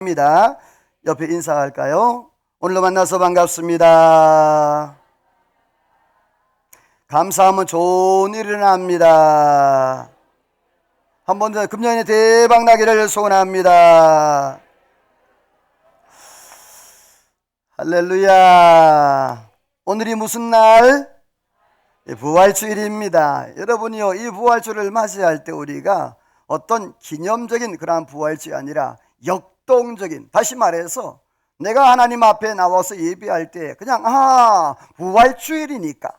입니다. 옆에 인사할까요? 오늘로 만나서 반갑습니다. 감사하면 좋은 일이 일어납니다. 한번 더 금년에 대박 나기를 소원합니다. 할렐루야. 오늘이 무슨 날? 부활주일입니다. 여러분이요, 이 부활주일을 맞이할 때 우리가 어떤 기념적인 그러한 부활주일이 아니라 역동적인, 다시 말해서 내가 하나님 앞에 나와서 예배할 때 그냥 부활주일이니까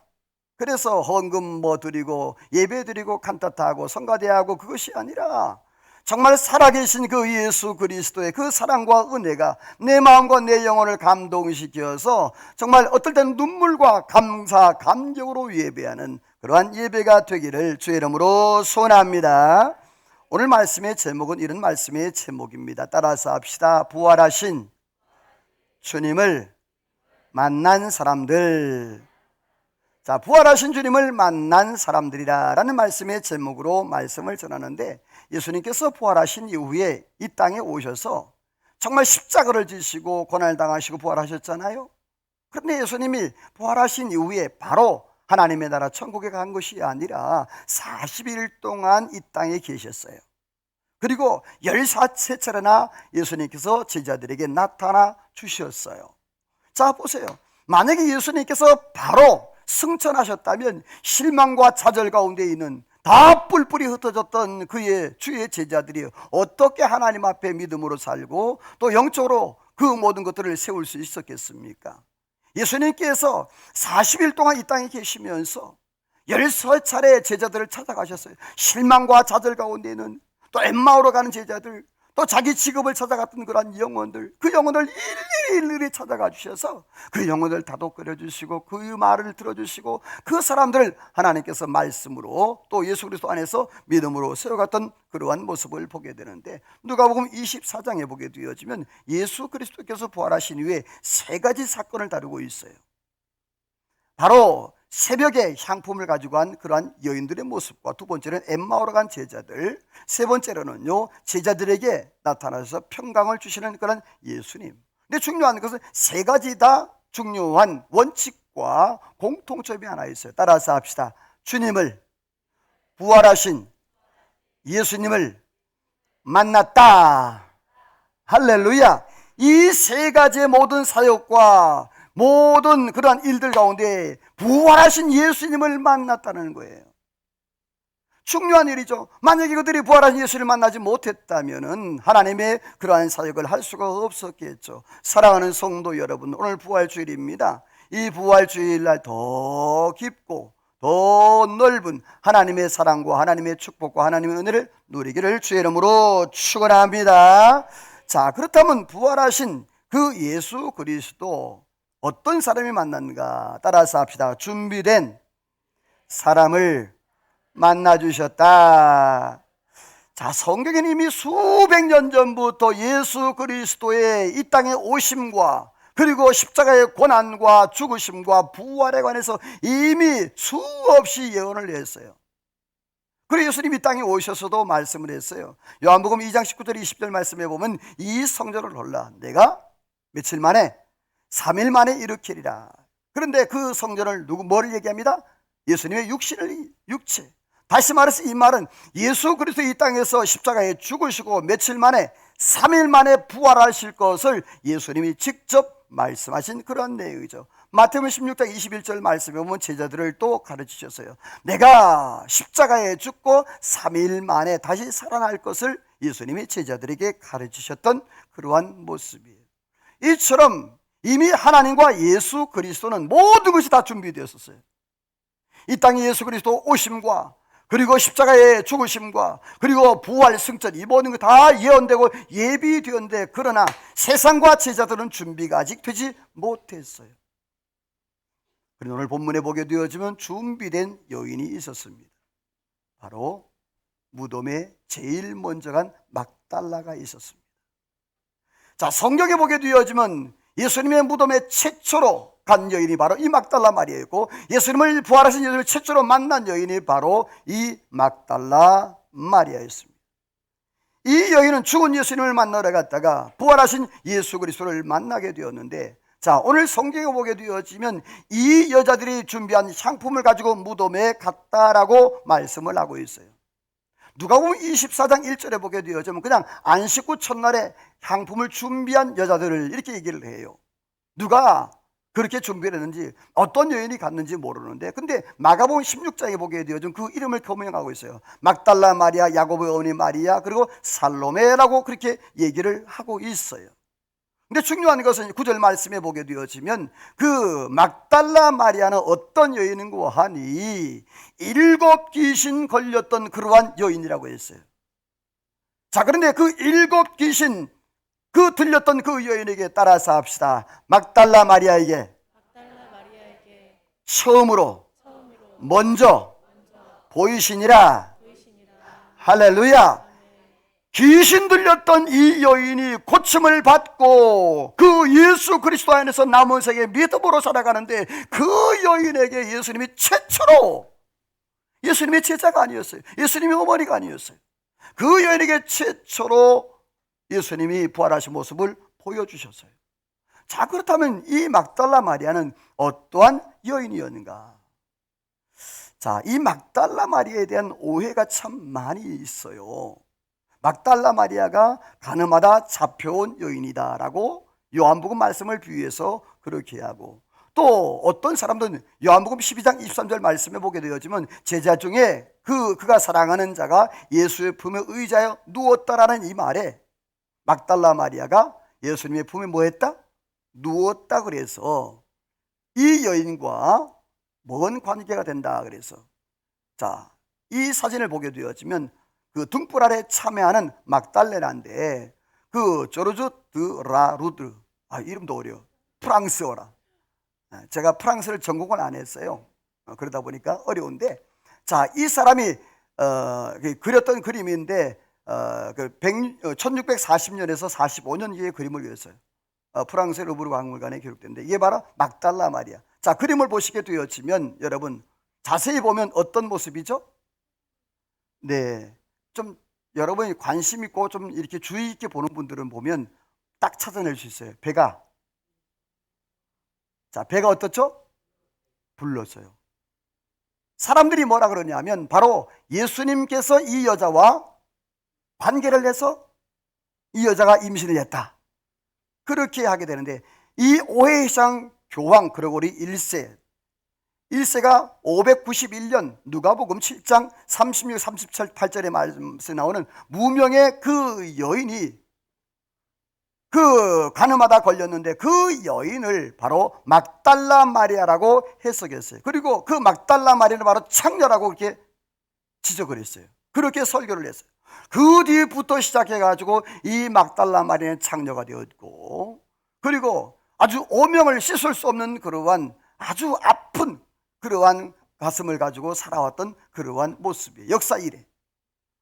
그래서 헌금 드리고 예배 드리고 칸타타하고 성가대하고 그것이 아니라 정말 살아계신 그 예수 그리스도의 그 사랑과 은혜가 내 마음과 내 영혼을 감동시켜서 정말 어떨 때는 눈물과 감사, 감격으로 예배하는 그러한 예배가 되기를 주의 이름으로 소원합니다. 오늘 말씀의 제목은 이런 말씀의 제목입니다. 따라서 합시다. 부활하신 주님을 만난 사람들. 자, 부활하신 주님을 만난 사람들이라 라는 말씀의 제목으로 말씀을 전하는데, 예수님께서 부활하신 이후에 이 땅에 오셔서 정말 십자가를 지시고 고난당하시고 부활하셨잖아요. 그런데 예수님이 부활하신 이후에 바로 하나님의 나라 천국에 간 것이 아니라 40일 동안 이 땅에 계셨어요. 그리고 13차례나 예수님께서 제자들에게 나타나 주셨어요. 자, 보세요. 만약에 예수님께서 바로 승천하셨다면 실망과 좌절 가운데 있는 다 뿔뿔이 흩어졌던 그의 주의 제자들이 어떻게 하나님 앞에 믿음으로 살고 또 영적으로 그 모든 것들을 세울 수 있었겠습니까? 예수님께서 40일 동안 이 땅에 계시면서 13차례 제자들을 찾아가셨어요. 실망과 좌절 가운데 있는 또 엠마오로 가는 제자들, 또 자기 직업을 찾아갔던 그런 영혼들, 그 영혼을 일일이 찾아가 주셔서 그 영혼을 다독거려 주시고 그 말을 들어주시고 그 사람들을 하나님께서 말씀으로 또 예수 그리스도 안에서 믿음으로 세워갔던 그러한 모습을 보게 되는데, 누가복음 24장에 보게 되어지면 예수 그리스도께서 부활하신 이후에 세 가지 사건을 다루고 있어요. 바로 새벽에 향품을 가지고 간 그러한 여인들의 모습과, 두 번째는 엠마오로 간 제자들, 세 번째로는요 제자들에게 나타나셔서 평강을 주시는 그런 예수님. 근데 중요한 것은 세 가지 다 중요한 원칙과 공통점이 하나 있어요. 따라서 합시다. 주님을, 부활하신 예수님을 만났다. 할렐루야. 이 세 가지의 모든 사역과 모든 그러한 일들 가운데 부활하신 예수님을 만났다는 거예요. 중요한 일이죠. 만약에 그들이 부활하신 예수를 만나지 못했다면 하나님의 그러한 사역을 할 수가 없었겠죠. 사랑하는 성도 여러분, 오늘 부활주일입니다. 이 부활주일날 더 깊고 더 넓은 하나님의 사랑과 하나님의 축복과 하나님의 은혜를 누리기를 주의 이름으로 축원합니다. 자, 그렇다면 부활하신 그 예수 그리스도 어떤 사람이 만났는가? 따라서 합시다. 준비된 사람을 만나주셨다. 자, 성경에는 이미 수백 년 전부터 예수 그리스도의 이 땅에 오심과 그리고 십자가의 고난과 죽으심과 부활에 관해서 이미 수없이 예언을 했어요. 그리고 예수님이 이 땅에 오셔서도 말씀을 했어요. 요한복음 2장 19절 20절 말씀에 보면 이 성전을 돌라 내가 며칠 만에 3일 만에 일으키리라. 그런데 그 성전을 뭐를 얘기합니다? 예수님의 육체. 다시 말해서 이 말은 예수 그리스도 이 땅에서 십자가에 죽으시고 며칠 만에 3일 만에 부활하실 것을 예수님이 직접 말씀하신 그런 내용이죠. 마태복음 16장 21절 말씀에 보면 제자들을 또 가르치셨어요. 내가 십자가에 죽고 3일 만에 다시 살아날 것을 예수님이 제자들에게 가르치셨던 그러한 모습이에요. 이처럼 이미 하나님과 예수 그리스도는 모든 것이 다 준비되었었어요. 이 땅에 예수 그리스도 오심과 그리고 십자가의 죽으심과 그리고 부활 승천, 이 모든 것 다 예언되고 예비되었는데, 그러나 세상과 제자들은 준비가 아직 되지 못했어요. 그런데 오늘 본문에 보게 되어지면 준비된 여인이 있었습니다. 바로 무덤에 제일 먼저 간 막달라가 있었습니다. 자, 성경에 보게 되어지면 예수님의 무덤에 최초로 간 여인이 바로 이 막달라 마리아였고, 예수님을 부활하신 예수님을 최초로 만난 여인이 바로 이 막달라 마리아였습니다. 이 여인은 죽은 예수님을 만나러 갔다가 부활하신 예수 그리스도를 만나게 되었는데, 자, 오늘 성경에 보게 되어지면 이 여자들이 준비한 향품을 가지고 무덤에 갔다라고 말씀을 하고 있어요. 누가복음 24장 1절에 보게 되어지면 그냥 안식 후 첫날에 향품을 준비한 여자들을 이렇게 얘기를 해요. 누가 그렇게 준비를 했는지, 어떤 여인이 갔는지 모르는데, 근데 마가복음 16장에 보게 되어지면 그 이름을 표명하고 있어요. 막달라 마리아, 야고보의 어머니 마리아, 그리고 살로메라고 그렇게 얘기를 하고 있어요. 근데 중요한 것은 9절 말씀에 보게 되어지면 그 막달라 마리아는 어떤 여인인고 하니 7 귀신 걸렸던 그러한 여인이라고 했어요. 자, 그런데 그 7 귀신, 그 들렸던 그 여인에게 따라서 합시다. 막달라 마리아에게 처음으로 먼저 보이시니라. 할렐루야. 귀신 들렸던 이 여인이 고침을 받고 그 예수 그리스도 안에서 남은 세계 믿음으로 살아가는데, 그 여인에게 예수님이 최초로, 예수님의 제자가 아니었어요. 예수님의 어머니가 아니었어요. 그 여인에게 최초로 예수님이 부활하신 모습을 보여주셨어요. 자, 그렇다면 이 막달라 마리아는 어떠한 여인이었는가? 자, 이 막달라 마리아에 대한 오해가 참 많이 있어요. 막달라 마리아가 가늠하다 잡혀온 여인이다라고 요한복음 말씀을 비유해서 그렇게 하고, 또 어떤 사람들은 요한복음 12장 23절 말씀에 보게 되어지면 제자 중에 그가 사랑하는 자가 예수의 품에 의자에 누웠다라는 이 말에 막달라 마리아가 예수님의 품에 뭐 했다? 누웠다. 그래서 이 여인과 뭔 관계가 된다. 그래서 자, 이 사진을 보게 되어지면 그 등불 아래 참여하는 막달레나인데, 그 조르주 드 라루드, 이름도 어려워, 프랑스어라. 제가 프랑스를 전공을 안 했어요. 그러다 보니까 어려운데, 자, 이 사람이 그렸던 그림인데 1640년에서 45년기의 그림을 그렸어요. 프랑스의 루브르 박물관에 기록된데, 이게 바로 막달라 마리아. 자, 그림을 보시게 되어지면 여러분 자세히 보면 어떤 모습이죠? 네, 좀 여러분이 관심 있고 좀 이렇게 주의 있게 보는 분들은 보면 딱 찾아낼 수 있어요. 배가, 자, 배가 어떻죠? 불렀어요. 사람들이 뭐라 그러냐면 바로 예수님께서 이 여자와 관계를 해서 이 여자가 임신을 했다, 그렇게 하게 되는데, 이 오해의 시작 교황 그레고리 1세가 591년 누가복음 7장 36, 37절에 말씀에 나오는 무명의 그 여인이 그 가늠하다 걸렸는데, 그 여인을 바로 막달라 마리아라고 해석했어요. 그리고 그 막달라 마리아는 바로 창녀라고 그렇게 지적을 했어요. 그렇게 설교를 했어요. 그 뒤부터 시작해가지고 이 막달라 마리아는 창녀가 되었고, 그리고 아주 오명을 씻을 수 없는 그러한 아주 아픈 그러한 가슴을 가지고 살아왔던 그러한 모습이에요. 역사 이래.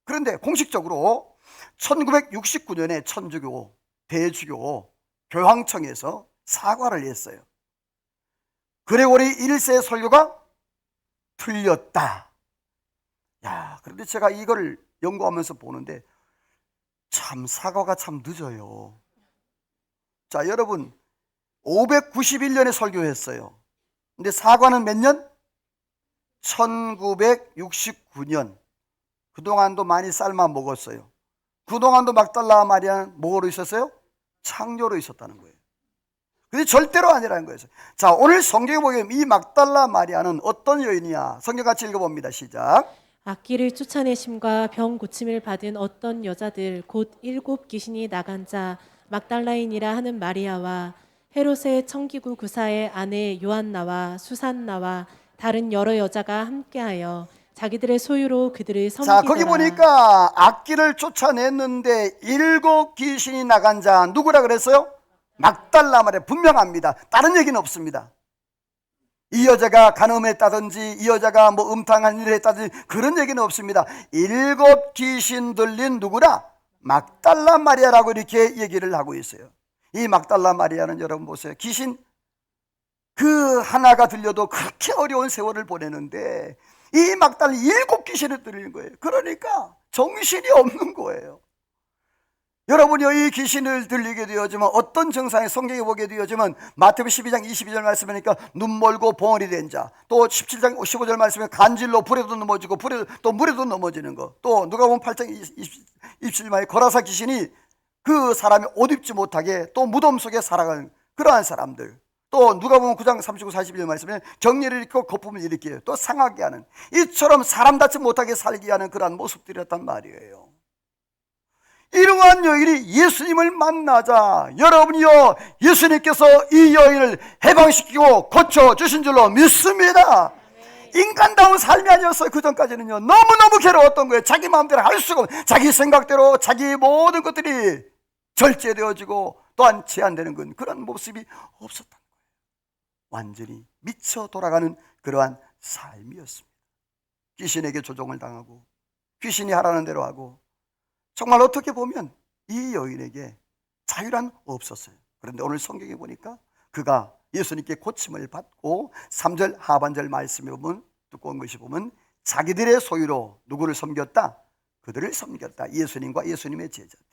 그런데 공식적으로 1969년에 천주교 대주교 교황청에서 사과를 했어요. 그레고리 1세 설교가 틀렸다. 야, 그런데 제가 이걸 연구하면서 보는데 참 사과가 참 늦어요. 자, 여러분 591년에 설교했어요. 근데 사과는 몇 년? 1969년. 그동안도 많이 삶아 먹었어요. 그동안도 막달라 마리아는 뭐로 있었어요? 창녀로 있었다는 거예요. 근데 절대로 아니라는 거예요. 자, 오늘 성경에 보면 이 막달라 마리아는 어떤 여인이야? 성경 같이 읽어봅니다. 시작. 악기를 쫓아내심과 병 고침을 받은 어떤 여자들 곧 7 귀신이 나간 자 막달라인이라 하는 마리아와 헤롯의 청기구 구사의 아내 요한나와 수산나와 다른 여러 여자가 함께하여 자기들의 소유로 그들을 섬기더라. 자, 거기 보니까 악기를 쫓아냈는데 7 귀신이 나간 자 누구라 그랬어요? 막달라 마리아. 분명합니다. 다른 얘기는 없습니다. 이 여자가 간음했다든지 이 여자가 뭐 음탕한 일을 했다든지 그런 얘기는 없습니다. 7 귀신 들린 누구라? 막달라 마리아라고 이렇게 얘기를 하고 있어요. 이 막달라 마리아는 여러분 보세요. 귀신 그 하나가 들려도 그렇게 어려운 세월을 보내는데 이 막달라 7 귀신을 들리는 거예요. 그러니까 정신이 없는 거예요. 여러분이 이 귀신을 들리게 되어지면 어떤 증상에 성경에 보게 되어지면 마태복음 12장 22절 말씀하니까 눈 멀고 봉어리 된 자, 또 17장 15절 말씀에 간질로 불에도 넘어지고 또 물에도 넘어지는 거, 또 누가복음 8장 27절에 거라사 귀신이 그 사람이 옷 입지 못하게 또 무덤 속에 살아가는 그러한 사람들, 또 누가복음 9장 39, 41절 말씀에 격리를 일으키고 거품을 일으켜요. 또 상하게 하는, 이처럼 사람 닿지 못하게 살게 하는 그러한 모습들이었단 말이에요. 이러한 여인이 예수님을 만나자 여러분이요, 예수님께서 이 여인을 해방시키고 고쳐주신 줄로 믿습니다. 인간다운 삶이 아니었어요. 그 전까지는요, 너무너무 괴로웠던 거예요. 자기 마음대로 할 수가 없고, 자기 생각대로 자기 모든 것들이 절제되어지고 또한 제한되는 건 그런 모습이 없었다는 거예요. 완전히 미쳐 돌아가는 그러한 삶이었습니다. 귀신에게 조종을 당하고 귀신이 하라는 대로 하고, 정말 어떻게 보면 이 여인에게 자유란 없었어요. 그런데 오늘 성경에 보니까 그가 예수님께 고침을 받고 3절 하반절 말씀에 보면, 두꺼운 것이 보면 자기들의 소유로 누구를 섬겼다? 그들을 섬겼다. 예수님과 예수님의 제자들.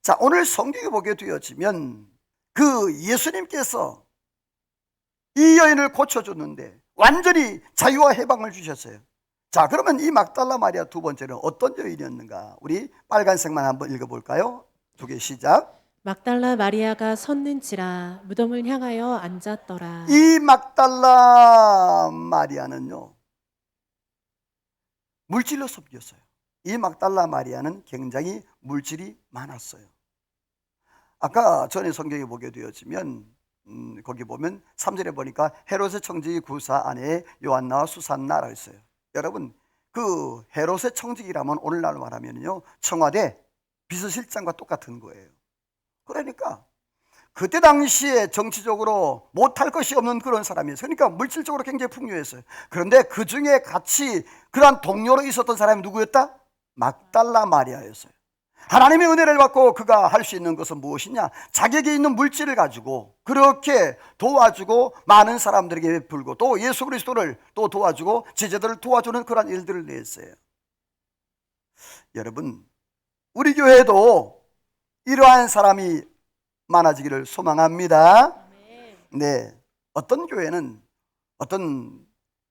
자, 오늘 성경에 보게 되어지면 그 예수님께서 이 여인을 고쳐줬는데 완전히 자유와 해방을 주셨어요. 자, 그러면 이 막달라 마리아 두 번째는 어떤 여인이었는가? 우리 빨간색만 한번 읽어볼까요? 두 개 시작. 막달라 마리아가 섰는지라 무덤을 향하여 앉았더라. 이 막달라 마리아는요, 물질로 섬겼어요. 이 막달라 마리아는 굉장히 물질이 많았어요. 아까 전에 성경에 보게 되어지면 거기 보면 3절에 보니까 헤롯의 청지기 구사 아내에 요한나와 수산나라 했어요. 여러분, 그 헤롯의 청직이라면 오늘날로 말하면요, 청와대 비서실장과 똑같은 거예요. 그러니까 그때 당시에 정치적으로 못할 것이 없는 그런 사람이었어요. 그러니까 물질적으로 굉장히 풍요했어요. 그런데 그 중에 같이 그러한 동료로 있었던 사람이 누구였다? 막달라 마리아였어요. 하나님의 은혜를 받고 그가 할 수 있는 것은 무엇이냐? 자기에게 있는 물질을 가지고 그렇게 도와주고 많은 사람들에게 베풀고 또 예수 그리스도를 또 도와주고 제자들을 도와주는 그런 일들을 냈어요. 여러분, 우리 교회도 이러한 사람이 많아지기를 소망합니다. 네, 어떤 교회는 어떤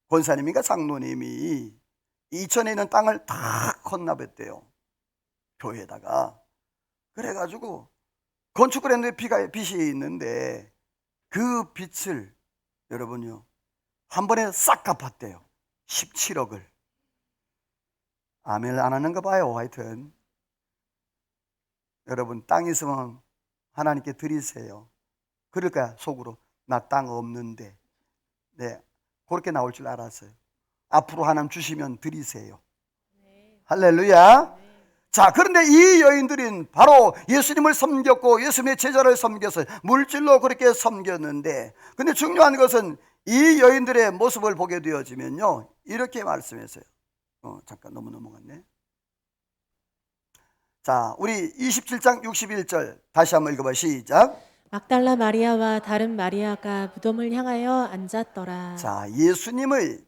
권사님인가 장로님이 이천에 있는 땅을 다 건납했대요. 교회에다가. 그래가지고 건축을 했는데 빚이 있는데 그 빚을 여러분요, 한 번에 싹 갚았대요. 17억을. 아멘 안 하는가 봐요. 하여튼 여러분, 땅 있으면 하나님께 드리세요. 그럴 거야. 속으로 나 땅 없는데. 네, 그렇게 나올 줄 알았어요. 앞으로 하나님 주시면 드리세요. 할렐루야. 자, 그런데 이 여인들은 바로 예수님을 섬겼고 예수님의 제자를 섬겼어요. 물질로 그렇게 섬겼는데, 근데 중요한 것은 이 여인들의 모습을 보게 되어지면요, 이렇게 말씀했어요. 잠깐 너무 넘어갔네. 자, 우리 27장 61절 다시 한번 읽어봐요. 시작. 막달라 마리아와 다른 마리아가 무덤을 향하여 앉았더라. 자, 예수님의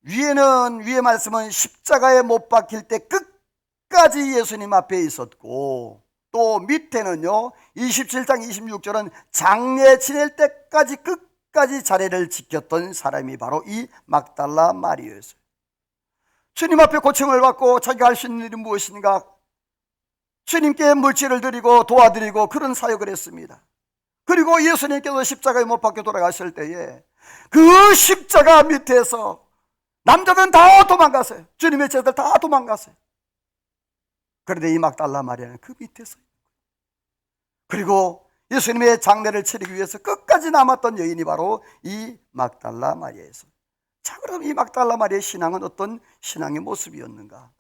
위에 말씀은 십자가에 못 박힐 때 끝까지 예수님 앞에 있었고, 또 밑에는요 27장 26절은 장례 지낼 때까지 끝까지 자리를 지켰던 사람이 바로 이 막달라 마리아였어요. 주님 앞에 고침을 받고 자기가 할 수 있는 일이 무엇인가? 주님께 물질을 드리고 도와드리고 그런 사역을 했습니다. 그리고 예수님께서 십자가에 못 박혀 돌아가실 때에 그 십자가 밑에서 남자들은 다 도망갔어요. 주님의 제자들 다 도망갔어요. 그런데 이 막달라 마리아는 그 밑에서, 그리고 예수님의 장례를 치르기 위해서 끝까지 남았던 여인이 바로 이 막달라 마리아였어요. 자, 그럼 이 막달라 마리아의 신앙은 어떤 신앙의 모습이었는가?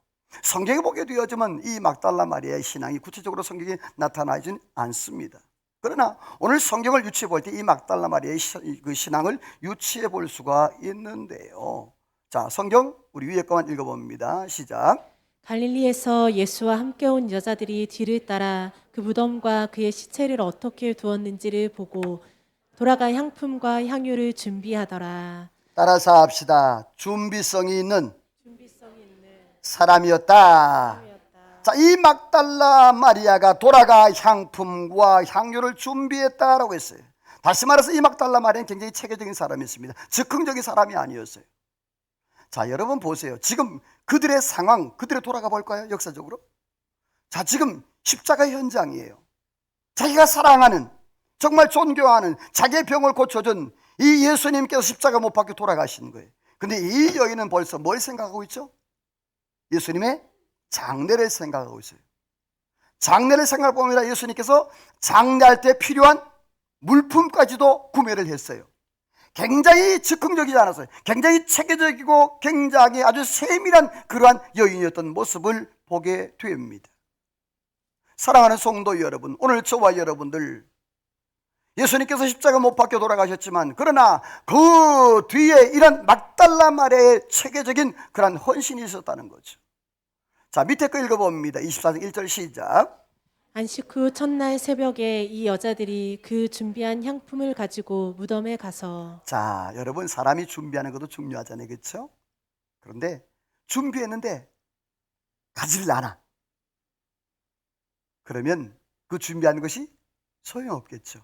성경에 보게 되어지면 이 막달라 마리아의 신앙이 구체적으로 성경에 나타나진 않습니다. 그러나 오늘 성경을 유추해 볼 때 이 막달라 마리아의 그 신앙을 유추해 볼 수가 있는데요. 자, 성경 우리 위에 거만 읽어봅니다. 시작. 갈릴리에서 예수와 함께 온 여자들이 뒤를 따라 그 무덤과 그의 시체를 어떻게 두었는지를 보고 돌아가 향품과 향유를 준비하더라. 따라서 합시다. 준비성이 있는 사람이었다. 자, 이 막달라 마리아가 돌아가 향품과 향료를 준비했다라고 했어요. 다시 말해서 이 막달라 마리아는 굉장히 체계적인 사람이었습니다. 즉흥적인 사람이 아니었어요. 자, 여러분 보세요. 지금 그들의 상황, 그들의 돌아가 볼까요? 역사적으로. 자, 지금 십자가 현장이에요. 자기가 사랑하는, 정말 존경하는, 자기의 병을 고쳐준 이 예수님께서 십자가 못 박혀 돌아가신 거예요. 근데 이 여인은 벌써 뭘 생각하고 있죠? 예수님의 장례를 생각하고 있어요. 장례를 생각해 보면 예수님께서 장례할 때 필요한 물품까지도 구매를 했어요. 굉장히 즉흥적이지 않았어요. 굉장히 체계적이고 굉장히 아주 세밀한 그러한 여인이었던 모습을 보게 됩니다. 사랑하는 성도 여러분, 오늘 저와 여러분들, 예수님께서 십자가 못 박혀 돌아가셨지만 그러나 그 뒤에 이런 막달라 마리아의 체계적인 그런 헌신이 있었다는 거죠. 자, 밑에 거 읽어봅니다. 24장 1절 시작. 안식 후 첫날 새벽에 이 여자들이 그 준비한 향품을 가지고 무덤에 가서. 자, 여러분, 사람이 준비하는 것도 중요하잖아요, 그렇죠? 그런데 준비했는데 가지를 않아. 그러면 그 준비한 것이 소용없겠죠.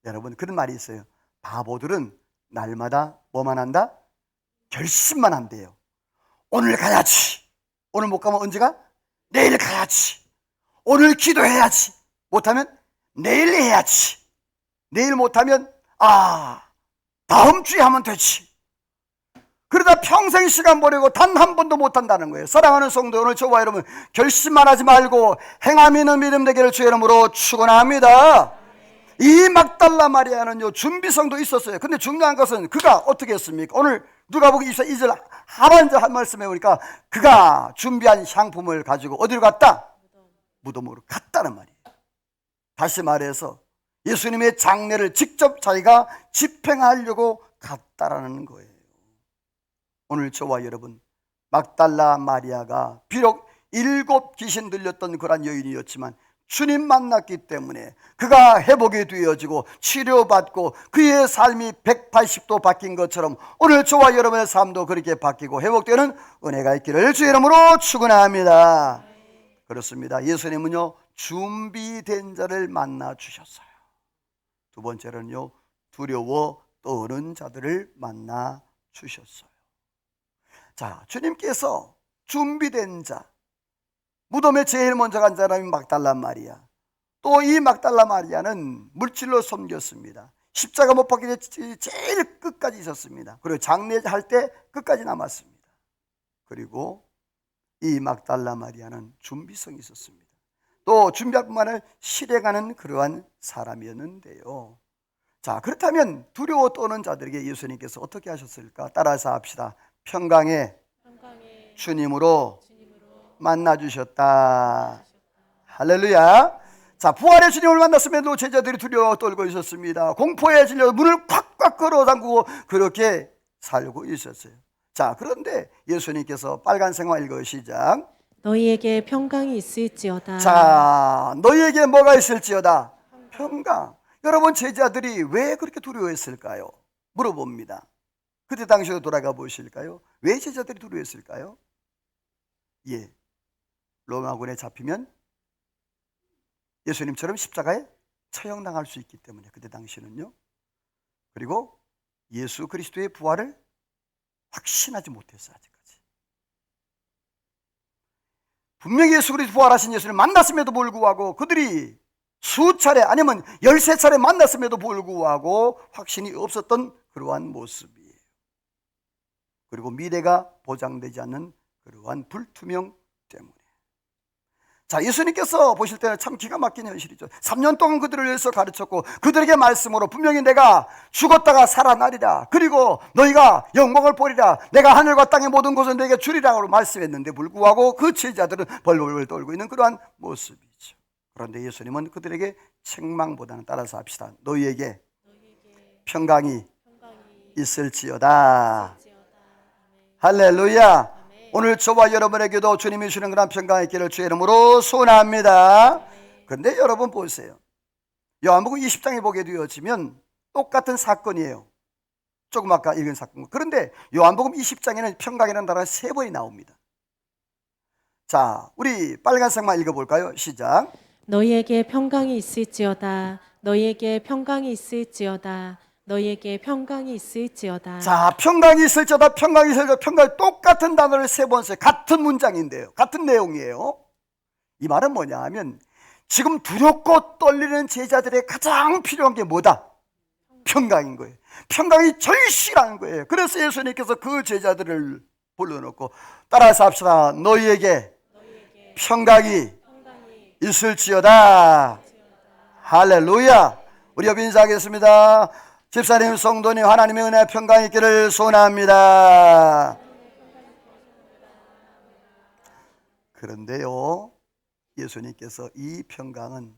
여러분, 그런 말이 있어요. 바보들은 날마다 뭐만 한다? 결심만 한대요. 오늘 가야지. 오늘 못 가면 언제 가? 내일 가야지. 오늘 기도해야지. 못하면 내일 해야지. 내일 못하면 다음 주에 하면 되지. 그러다 평생 시간 보내고 단 한 번도 못한다는 거예요. 사랑하는 성도, 오늘 저와 여러분 결심만 하지 말고 행함이 있는 믿음 되기를 주의 이름으로 축원합니다. 이 막달라 마리아는요, 준비성도 있었어요. 근데 중요한 것은 그가 어떻게 했습니까? 오늘 누가복음 22절 하반절 한 말씀에 보니까 그가 준비한 향품을 가지고 어디로 갔다? 무덤으로 갔다는 말이에요. 다시 말해서 예수님의 장례를 직접 자기가 집행하려고 갔다라는 거예요. 오늘 저와 여러분, 막달라 마리아가 비록 7 귀신 들렸던 그런 여인이었지만 주님 만났기 때문에 그가 회복이 되어지고 치료받고 그의 삶이 180도 바뀐 것처럼 오늘 저와 여러분의 삶도 그렇게 바뀌고 회복되는 은혜가 있기를 주의 이름으로 축원합니다. 그렇습니다. 예수님은요, 준비된 자를 만나 주셨어요. 두 번째로는요, 두려워 떠는 자들을 만나 주셨어요. 자, 주님께서 준비된 자, 무덤에 제일 먼저 간 사람이 막달라 마리아. 또 이 막달라 마리아는 물질로 섬겼습니다. 십자가 못 박기 제일 끝까지 있었습니다. 그리고 장례할 때 끝까지 남았습니다. 그리고 이 막달라 마리아는 준비성이 있었습니다. 또 준비할 뿐만 아니라 실행하는 그러한 사람이었는데요. 자, 그렇다면 두려워 떠는 자들에게 예수님께서 어떻게 하셨을까? 따라서 합시다. 평강의 주님으로 만나주셨다. 할렐루야. 자, 부활의 주님을 만났음에도 제자들이 두려워 떨고 있었습니다. 공포에 질려 문을 콱콱 끌어당기고 그렇게 살고 있었어요. 자, 그런데 예수님께서 빨간색만 읽어 시작. 너희에게 평강이 있을지어다. 자, 너희에게 뭐가 있을지어다? 평강. 여러분, 제자들이 왜 그렇게 두려워했을까요? 물어봅니다. 그때 당시로 돌아가 보실까요? 왜 제자들이 두려워했을까요? 예, 로마군에 잡히면 예수님처럼 십자가에 처형당할 수 있기 때문에 그때 당시는요. 그리고 예수 그리스도의 부활을 확신하지 못했어요. 아직까지. 분명히 예수 그리스도 부활하신 예수를 만났음에도 불구하고 그들이 수차례 아니면 13차례 만났음에도 불구하고 확신이 없었던 그러한 모습이에요. 그리고 미래가 보장되지 않는 그러한 불투명 때문에. 자, 예수님께서 보실 때는 참 기가 막힌 현실이죠. 3년 동안 그들을 위해서 가르쳤고 그들에게 말씀으로 분명히 내가 죽었다가 살아나리라, 그리고 너희가 영광을 보리라, 내가 하늘과 땅의 모든 것을 너희에게 주리라고 말씀했는데 불구하고 그 제자들은 벌벌 떨고 있는 그러한 모습이죠. 그런데 예수님은 그들에게 책망보다는, 따라서 합시다, 너희에게 평강이 있을지어다. 할렐루야. 오늘 저와 여러분에게도 주님이 주시는 그런 평강이 있기를 주의 이름으로 소원합니다. 그런데 여러분 보세요. 요한복음 20장에 보게 되어지면 똑같은 사건이에요. 조금 아까 읽은 사건. 그런데 요한복음 20장에는 평강이라는 단어가 3번이 나옵니다. 자, 우리 빨간색만 읽어볼까요? 시작. 너희에게 평강이 있을지어다. 너희에게 평강이 있을지어다. 너희에게 평강이 있을지어다. 자, 평강이 있을지어다, 평강이 있을지어다, 평강이 똑같은 단어를 세 번 써요. 같은 문장인데요. 같은 내용이에요. 이 말은 뭐냐 하면 지금 두렵고 떨리는 제자들의 가장 필요한 게 뭐다? 평강인 거예요. 평강이 절실한 거예요. 그래서 예수님께서 그 제자들을 불러놓고 따라서 합시다. 너희에게 평강이 있을지어다. 할렐루야. 우리 옆 인사하겠습니다. 집사님, 성도님, 하나님의 은혜 평강 있기를 소원합니다. 그런데요, 예수님께서 이 평강은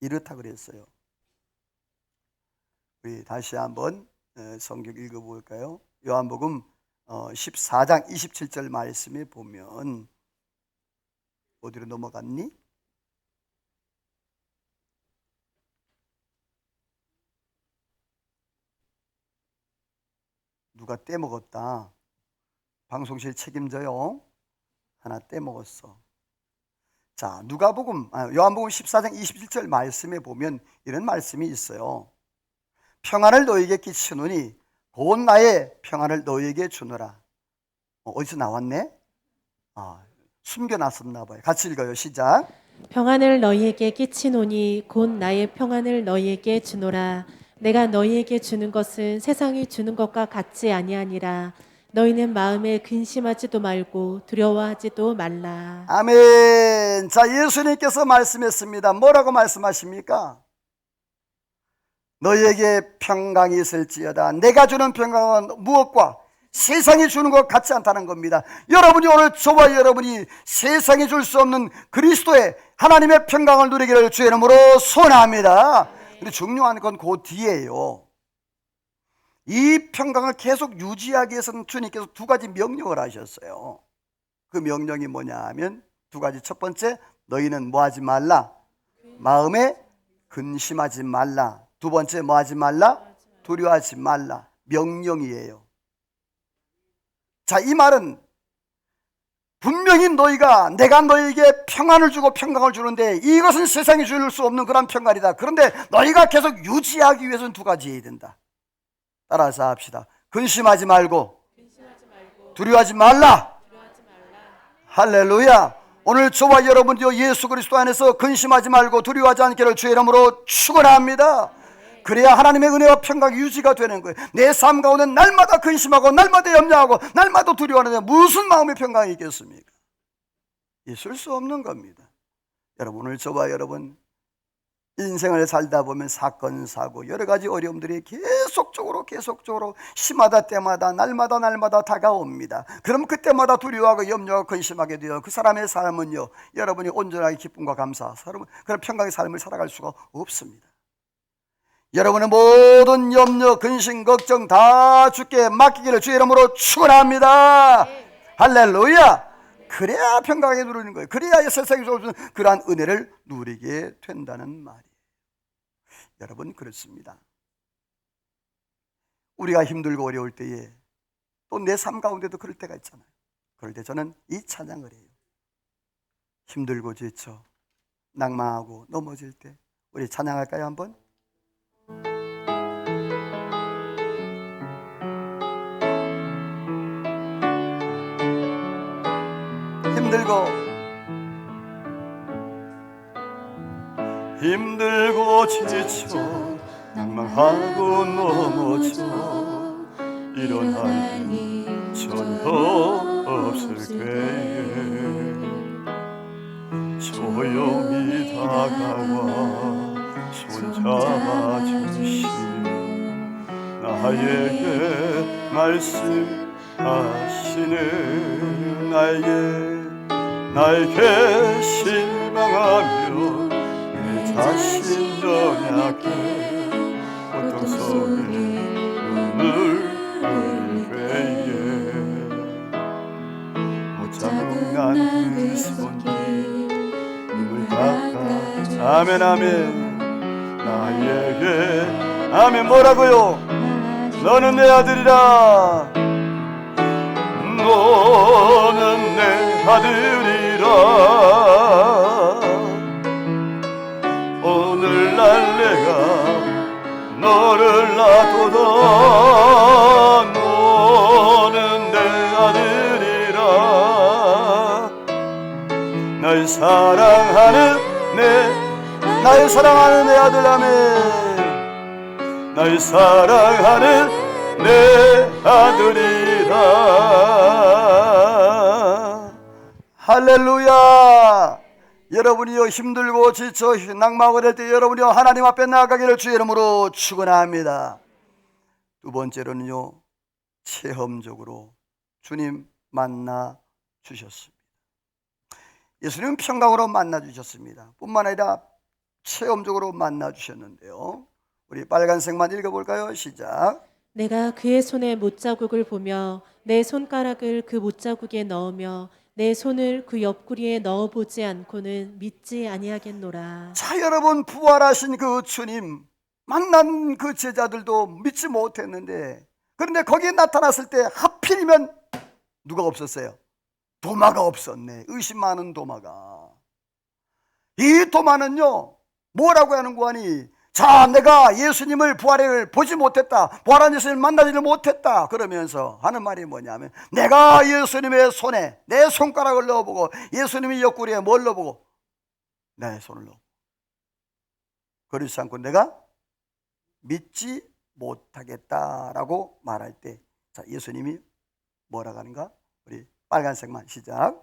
이렇다 그랬어요. 우리 다시 한번 성경 읽어볼까요? 요한복음 14장 27절 말씀에 보면 어디로 넘어갔니? 누가 떼먹었다. 방송실 책임져요. 하나 떼먹었어. 자, 요한복음 14장 27절 말씀에 보면 이런 말씀이 있어요. 평안을 너에게 끼치노니 곧 나의 평안을 너에게 주노라. 어디서 나왔네? 숨겨놨었나 봐요. 같이 읽어요. 시작. 평안을 너희에게 끼치노니 곧 나의 평안을 너희에게 주노라. 내가 너희에게 주는 것은 세상이 주는 것과 같지 아니하니라. 너희는 마음에 근심하지도 말고 두려워하지도 말라. 아멘. 자, 예수님께서 말씀했습니다. 뭐라고 말씀하십니까? 너희에게 평강이 있을지어다. 내가 주는 평강은 무엇과 세상이 주는 것 같지 않다는 겁니다. 여러분이 오늘 저와 여러분이 세상이 줄 수 없는 그리스도의 하나님의 평강을 누리기를 주의 이름으로 소원합니다. 근데 중요한 건 그 뒤에요. 이 평강을 계속 유지하기 위해서는 주님께서 두 가지 명령을 하셨어요. 그 명령이 뭐냐 하면 두 가지. 첫 번째, 너희는 뭐 하지 말라? 마음에 근심하지 말라. 두 번째, 뭐 하지 말라? 두려워하지 말라. 명령이에요. 자, 이 말은 분명히 내가 너희에게 평안을 주고 평강을 주는데 이것은 세상이 줄 수 없는 그런 평강이다. 그런데 너희가 계속 유지하기 위해서는 두 가지 해야 된다. 따라서 합시다. 근심하지 말고 두려워하지 말라. 할렐루야. 오늘 저와 여러분도 예수 그리스도 안에서 근심하지 말고 두려워하지 않기를 주의 이름으로 축원합니다. 그래야 하나님의 은혜와 평강이 유지가 되는 거예요. 내 삶 가운데 날마다 근심하고 날마다 염려하고 날마다 두려워하는데 무슨 마음의 평강이 있겠습니까? 있을 수 없는 겁니다. 여러분, 오늘 저와 여러분 인생을 살다 보면 사건 사고 여러 가지 어려움들이 계속적으로 심하다 때마다 날마다 다가옵니다. 그럼 그때마다 두려워하고 염려하고 근심하게 되어 그 사람의 삶은요, 여러분이 온전하게 기쁨과 감사, 그런 평강의 삶을 살아갈 수가 없습니다. 여러분의 모든 염려, 근심, 걱정 다 주께 맡기기를 주의 이름으로 축원합니다. 할렐루야. 그래야 평강하게 누리는 거예요. 그래야 세상에 주는 그러한 은혜를 누리게 된다는 말이에요. 여러분, 그렇습니다. 우리가 힘들고 어려울 때에 또 내 삶 가운데도 그럴 때가 있잖아요. 그럴 때 저는 이 찬양을 해요. 힘들고 지쳐 낭망하고 넘어질 때 우리 찬양할까요? 한번? 힘들고 지쳐 낭망하고 넘어져 일어날 일 전혀 없을 때에 조용히 다가와 손잡아주시며 나에게 말씀하시는 나에게 실망하며 내 자신 연약해 고통 속에 눈물 흘릴 때에 못자국 난 그 손길 눈물 닦아 아멘 아멘 나에게 아멘 뭐라고요? 너는 내 아들이라 너는 내 아들이라. 오늘날 내가 너를 놔둬도 너는 내 아들이라. 날 사랑하는 날 사랑하는 내 아들. 아멘. 날 사랑하는 내 아들이라. 할렐루야. 여러분이요 힘들고 지쳐 낙마하고 될 때 여러분이요 하나님 앞에 나아가기를 주의 이름으로 축원합니다. 두 번째로는요, 체험적으로 주님 만나 주셨습니다. 예수님 평강으로 만나 주셨습니다. 뿐만 아니라 체험적으로 만나 주셨는데요. 우리 빨간색만 읽어볼까요? 시작. 내가 그의 손에 못자국을 보며 내 손가락을 그 못자국에 넣으며 내 손을 그 옆구리에 넣어보지 않고는 믿지 아니하겠노라. 자, 여러분, 부활하신 그 주님 만난 그 제자들도 믿지 못했는데, 그런데 거기에 나타났을 때 하필이면 누가 없었어요? 도마가 없었네. 의심 많은 도마가. 이 도마는요, 뭐라고 하는 거니? 자, 내가 예수님을 부활을 보지 못했다, 부활한 예수님을 만나지를 못했다 그러면서 하는 말이 뭐냐면, 내가 예수님의 손에 내 손가락을 넣어보고 예수님의 옆구리에 뭘 넣어보고 내 손을 넣어. 그렇지 않고 내가 믿지 못하겠다라고 말할 때, 자, 예수님이 뭐라고 하는가? 우리 빨간색만 시작.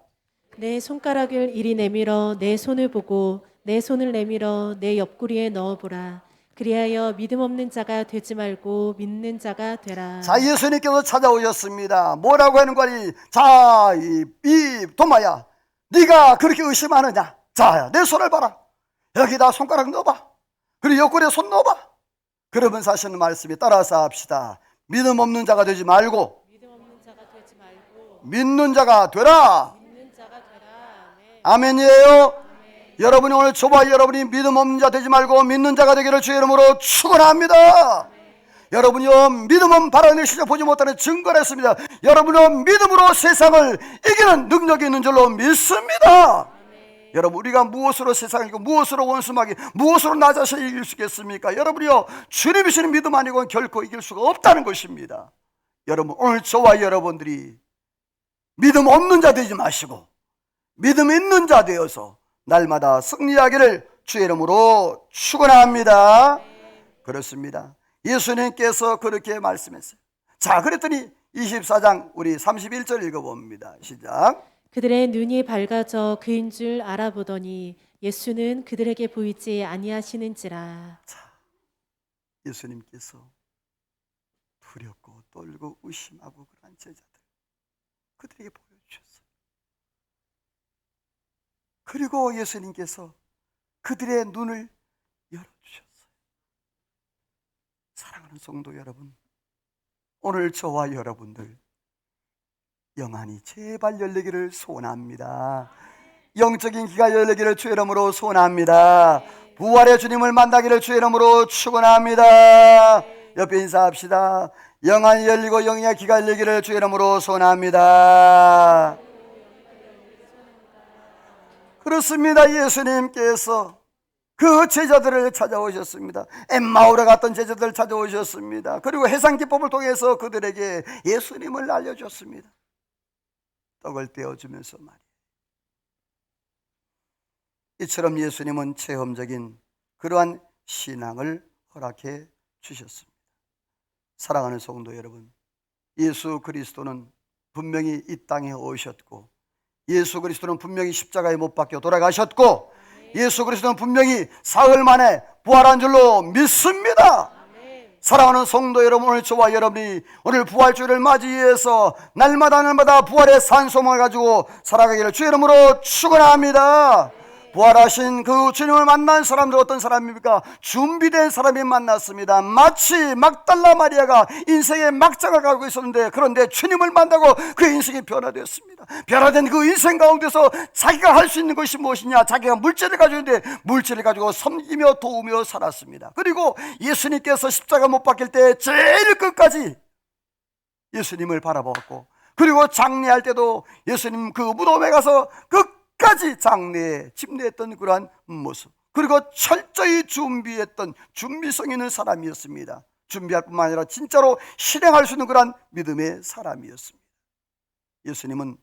내 손가락을 이리 내밀어 내 손을 보고 내 손을 내밀어 내 옆구리에 넣어보라. 그리하여 믿음 없는 자가 되지 말고 믿는 자가 되라. 자, 예수님께서 찾아오셨습니다. 뭐라고 하는 거니? 자, 이 도마야, 네가 그렇게 의심하느냐? 자, 내 손을 봐라. 여기다 손가락 넣어봐. 그리고 옆구리에 손 넣어봐. 그러면서 하시는 말씀이, 따라서 합시다. 믿음 없는 자가 되지 말고 믿는 자가 되라. 아멘이에요. 여러분이 오늘 저와 여러분이 믿음 없는 자 되지 말고 믿는 자가 되기를 주의 이름으로 축원합니다. 여러분이요 믿음은 바라는 시절 보지 못하는 증거를 했습니다. 여러분은 믿음으로 세상을 이기는 능력이 있는 줄로 믿습니다. 여러분, 우리가 무엇으로 세상을 이기고 무엇으로 원수마귀, 무엇으로 나 자신을 이길 수 있겠습니까? 여러분이요 주님이 주는 믿음 아니고는 결코 이길 수가 없다는 것입니다. 여러분, 오늘 저와 여러분들이 믿음 없는 자 되지 마시고 믿음 있는 자 되어서 날마다 승리하기를 주의 이름으로 축원합니다. 그렇습니다. 예수님께서 그렇게 말씀했어요. 자, 그랬더니 24장 우리 31절 읽어봅니다. 시작. 그들의 눈이 밝아져 그인 줄 알아보더니 예수는 그들에게 보이지 아니하시는지라. 자, 예수님께서 두렵고 떨고 의심하고 그런 제자들 그들에게 보여주셨어요. 그리고 예수님께서 그들의 눈을 열어주셨어요. 사랑하는 성도 여러분, 오늘 저와 여러분들 영안이 제발 열리기를 소원합니다. 영적인 귀가 열리기를 주의 이름으로 소원합니다. 부활의 주님을 만나기를 주의 이름으로 축원합니다. 옆에 인사합시다. 영안이 열리고 영의 귀가 열리기를 주의 이름으로 소원합니다. 그렇습니다. 예수님께서 그 제자들을 찾아오셨습니다. 엠마오에 갔던 제자들을 찾아오셨습니다. 그리고 해상기법을 통해서 그들에게 예수님을 알려줬습니다. 떡을 떼어주면서 말이에요. 이처럼 예수님은 체험적인 그러한 신앙을 허락해 주셨습니다. 사랑하는 성도 여러분, 예수 그리스도는 분명히 이 땅에 오셨고, 예수 그리스도는 분명히 십자가에 못 박혀 돌아가셨고, 예수 그리스도는 분명히 사흘 만에 부활한 줄로 믿습니다. 사랑하는 성도 여러분, 오늘 저와 여러분이 오늘 부활주를 맞이해서 날마다 부활의 산소망을 가지고 살아가기를 주의 이름으로 축원합니다. 부활하신 그 주님을 만난 사람들 어떤 사람입니까? 준비된 사람이 만났습니다. 마치 막달라 마리아가 인생의 막장을 가고 있었는데, 그런데 주님을 만나고 그 인생이 변화되었습니다. 변화된 그 인생 가운데서 자기가 할 수 있는 것이 무엇이냐? 자기가 물질을 가지고 있는데 물질을 가지고 섬기며 도우며 살았습니다. 그리고 예수님께서 십자가 못 박힐 때 제일 끝까지 예수님을 바라보았고, 그리고 장례할 때도 예수님 그 무덤에 가서 끝까지 장례에 집례했던 그러한 모습, 그리고 철저히 준비했던 준비성 있는 사람이었습니다. 준비할 뿐만 아니라 진짜로 실행할 수 있는 그러한 믿음의 사람이었습니다. 예수님은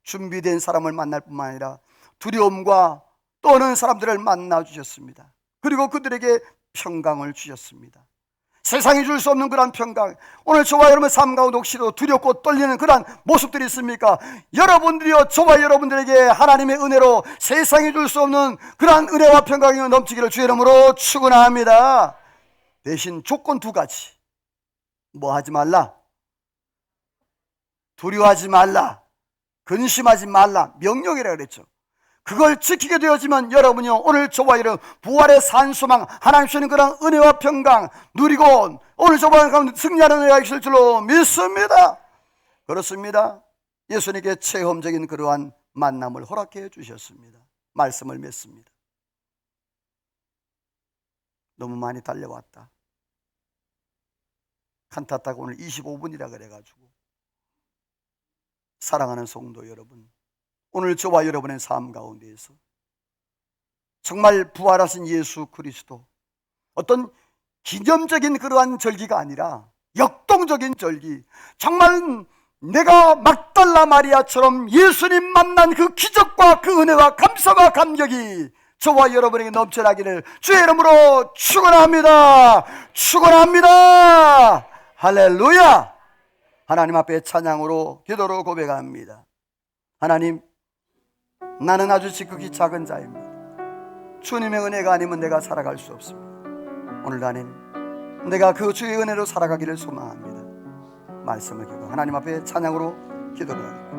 준비된 사람을 만날 뿐만 아니라 두려움과 떠는 사람들을 만나 주셨습니다. 그리고 그들에게 평강을 주셨습니다. 세상이 줄 수 없는 그런 평강, 오늘 저와 여러분의 삶 가운데 혹시도 두렵고 떨리는 그런 모습들이 있습니까? 여러분들이요, 저와 여러분들에게 하나님의 은혜로 세상이 줄 수 없는 그러한 은혜와 평강이 넘치기를 주의 이름으로 축원합니다. 대신 조건 두 가지. 뭐 하지 말라? 두려워하지 말라, 근심하지 말라, 명령이라 그랬죠. 그걸 지키게 되어지면 여러분이요, 오늘 저와 여러분 부활의 산소망, 하나님 주시는 그런 은혜와 평강 누리고 오늘 저와 가운데 승리하는 은혜가 있을 줄로 믿습니다. 그렇습니다. 예수님께 체험적인 그러한 만남을 허락해 주셨습니다. 말씀을 맺습니다. 너무 많이 달려왔다. 칸타타가 오늘 25분이라 그래가지고, 사랑하는 성도 여러분, 오늘 저와 여러분의 삶 가운데에서 정말 부활하신 예수 그리스도, 어떤 기념적인 그러한 절기가 아니라 역동적인 절기, 정말 내가 막달라 마리아처럼 예수님 만난 그 기적과 그 은혜와 감사와 감격이 저와 여러분에게 넘쳐나기를 주의 이름으로 축원합니다. 축원합니다. 할렐루야. 하나님 앞에 찬양으로 기도로 고백합니다. 하나님, 나는 아주 지극히 작은 자입니다. 주님의 은혜가 아니면 내가 살아갈 수 없습니다. 오늘 하나님, 내가 그 주의 은혜로 살아가기를 소망합니다. 말씀을 기도 하나님 앞에 찬양으로 기도를 합니다.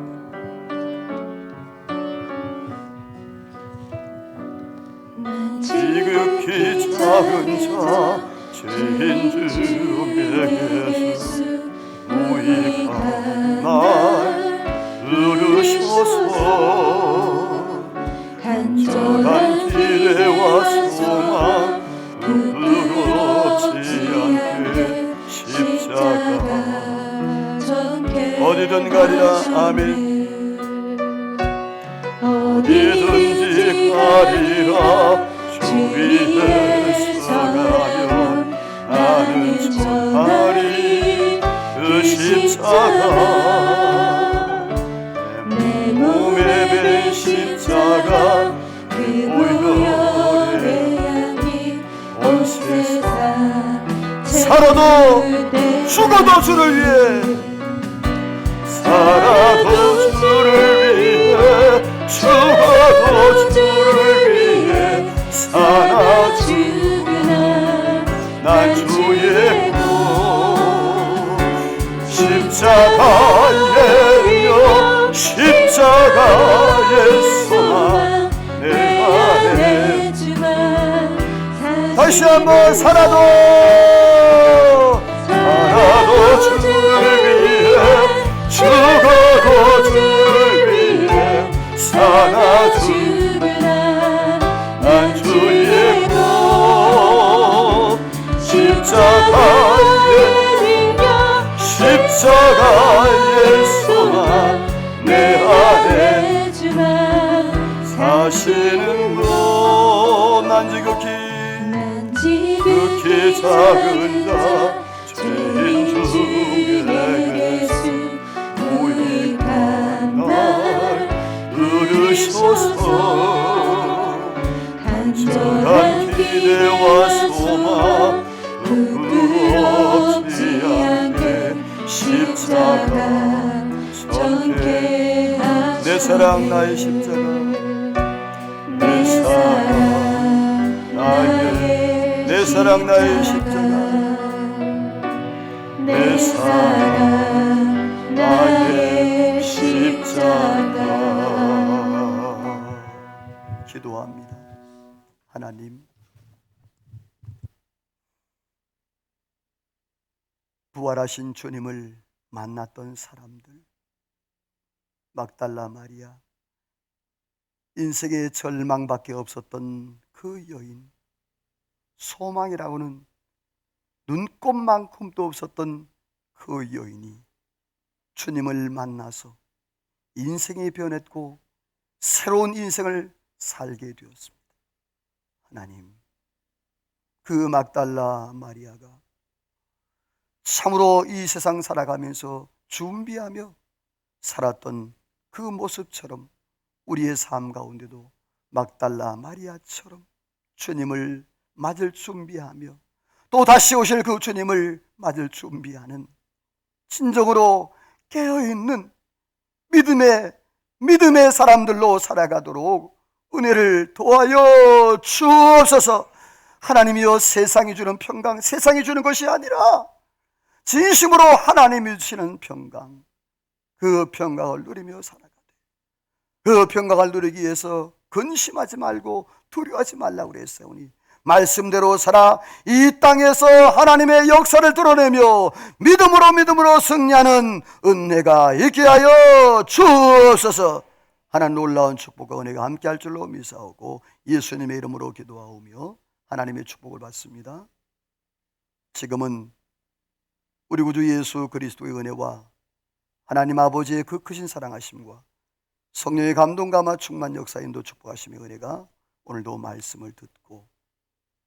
지극히 작은 자 죄인 중에게서 무익한 날 부르셔서 간절한 기대와 소망 부끄럽지 않게 십자가 어디든 가리라. 아멘. 어디든지 가리라. 주 위에 서가면 나는 전하리 그 십자가. 내 몸에 밴 십자가 그 보혈의 향이 온 세상 살아도 죽어도 주를 위해, 살아도 주를 위해, 죽어도 주를 위해 살아 죽으나 난 주의 것. 십자가의 명, 십자가의 소망 내 안에. 다시 한번 살아도 주를 위해, 죽어도 주를 위해 살아 죽으나 난 주의 것. 십자가의 능력, 십자가의 소망 내 안에 사시는 것. 난 지극히 작은 자 죄인 중에게서 무익한 날 부르셔서 간절한 기대와 소망 부끄럽지 않게 십자가 전개. 내 사랑 나의 십자가, 내 사랑 나의, 내 사랑 나의 십자가, 내 사랑 나의 십자가. 기도합니다. 하나님, 부활하신 주님을 만났던 사람들, 막달라 마리아, 인생의 절망밖에 없었던 그 여인, 소망이라고는 눈꼽만큼도 없었던 그 여인이 주님을 만나서 인생이 변했고 새로운 인생을 살게 되었습니다. 하나님, 그 막달라 마리아가 참으로 이 세상 살아가면서 준비하며 살았던 그 모습처럼 우리의 삶 가운데도 막달라 마리아처럼 주님을 맞을 준비하며 또 다시 오실 그 주님을 맞을 준비하는 진정으로 깨어있는 믿음의 사람들로 살아가도록 은혜를 도와여 주옵소서. 하나님이여, 세상이 주는 평강, 세상이 주는 것이 아니라 진심으로 하나님이 주시는 평강, 그 평강을 누리며 살아가되, 그 평강을 누리기 위해서 근심하지 말고 두려워하지 말라고 그랬사오니 말씀대로 살아 이 땅에서 하나님의 역사를 드러내며 믿음으로 승리하는 은혜가 있게 하여 주옵소서. 하나님 놀라운 축복과 은혜가 함께할 줄로 믿사오고 예수님의 이름으로 기도하오며 하나님의 축복을 받습니다. 지금은 우리 구주 예수 그리스도의 은혜와 하나님 아버지의 그 크신 사랑하심과 성령의 감동 감화 충만 역사 인도 축복하심의 은혜가 오늘도 말씀을 듣고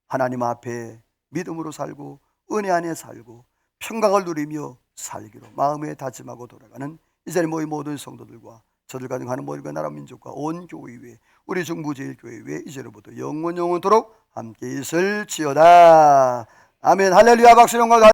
하나님 앞에 믿음으로 살고 은혜 안에 살고 평강을 누리며 살기로 마음에 다짐하고 돌아가는 이 자리 모인 모든 성도들과 저들 가정하는 모든 나라 민족과 온 교회 위에 우리 중부제일교회 위에 이제로부터 영원토록 함께 있을지어다. 아멘. 할렐루야. 박수 영광